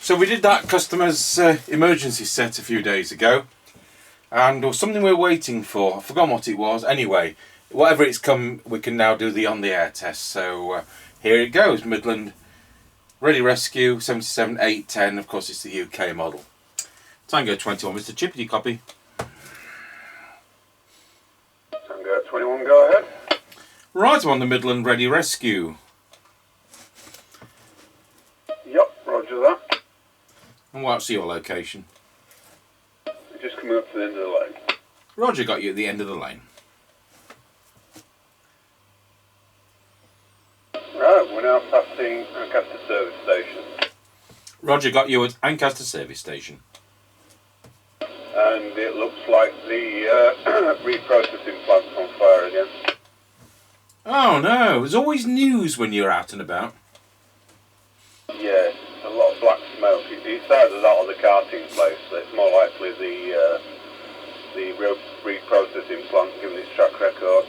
So we did that customer's emergency set a few days ago, and there was something we were waiting for. I forgot what it was. Anyway, whatever it's come, we can now do the on-the-air test. So here it goes, Midland Ready Rescue 77810. Of course, it's the UK model. Tango 21, Mr. Chippie, copy. Tango 21, go ahead. Right, I'm on the Midland Ready Rescue. Yep, roger that. And what's your location? We're just coming up to the end of the lane. Roger, got you at the end of the lane. Right, we're now passing Ancaster service station. Roger, got you at Ancaster service station. And it looks like the reprocessing plant's on fire again. Oh no, there's always news when you're out and about. Yeah, a lot of black smoke. It's either that or the karting place. So it's more likely the reprocessing plant given its track record.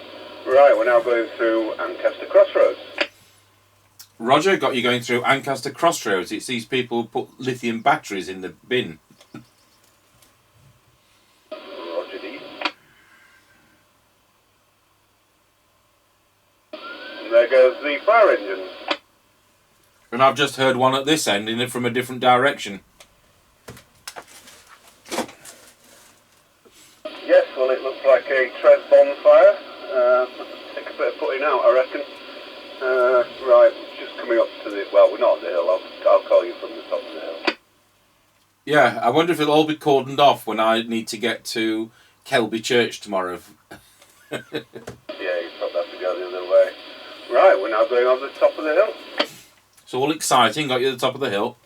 Right, we're now going through Ancaster Crossroads. Roger, got you going through Ancaster Crossroads. It's these people who put lithium batteries in the bin. Roger D. And there goes the fire engines. And I've just heard one at this end from a different direction. Yes, well it looks like a Trez bonfire. Take a bit of putting out, I reckon. Right, just coming up to the... Well, we're not on the hill. I'll call you from the top of the hill. Yeah, I wonder if it'll all be cordoned off when I need to get to Kelby Church tomorrow. Yeah, you probably have to go the other way. Right, we're now going over the top of the hill. It's all exciting, got you at the top of the hill.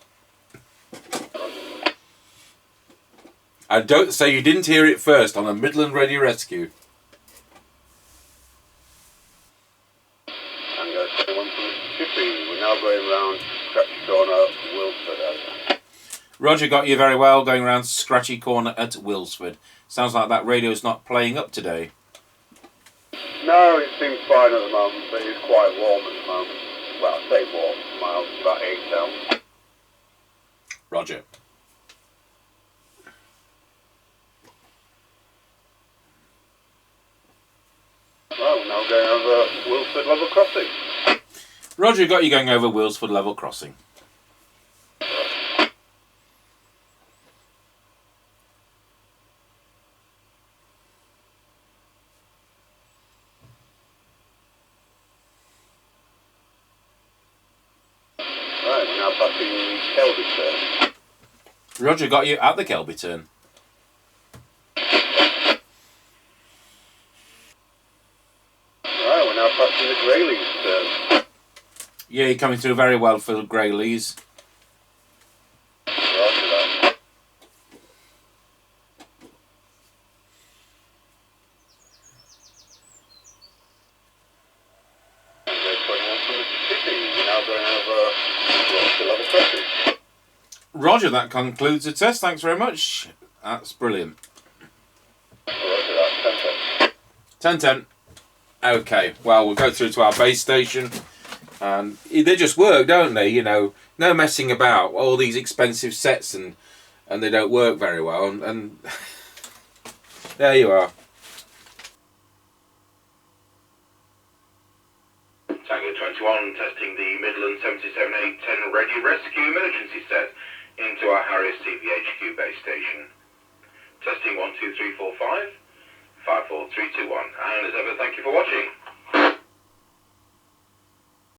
And don't say you didn't hear it first on a Midland Ready Rescue. Tango 21 from Chippie. We're now going round Scratchy Corner, Wilford. Roger, got you very well, going around Scratchy Corner at Wilsford. Sounds like that radio's not playing up today. No, it seems fine at the moment, but it's quite warm at the moment. Well, I say warm, mild, about 8 out. Roger. Well, we're now going over Wilford Level Crossing. Roger, got you going over Wilsford Level Crossing. Right, we're now passing Kelby turn. Roger, got you at the Kelby turn. Right, we're now passing the Greyleys turn. Yeah, you're coming through very well for Greyleys. Roger that. Tango 21 from the Chippie. We're now going over Wilford Level Crossing. Roger, that concludes the test. Thanks very much. That's brilliant. Roger that. 10-10. Okay, well, we'll go through to our base station. And they just work, don't they? You know, no messing about. All these expensive sets and they don't work very well. And there you are. Tango 21 testing the Midland 77810 Ready Rescue emergency set into our Harris CVHQ base station. Testing 1 2 3 4 5 5 4 3 2 1. And as ever, thank you for watching.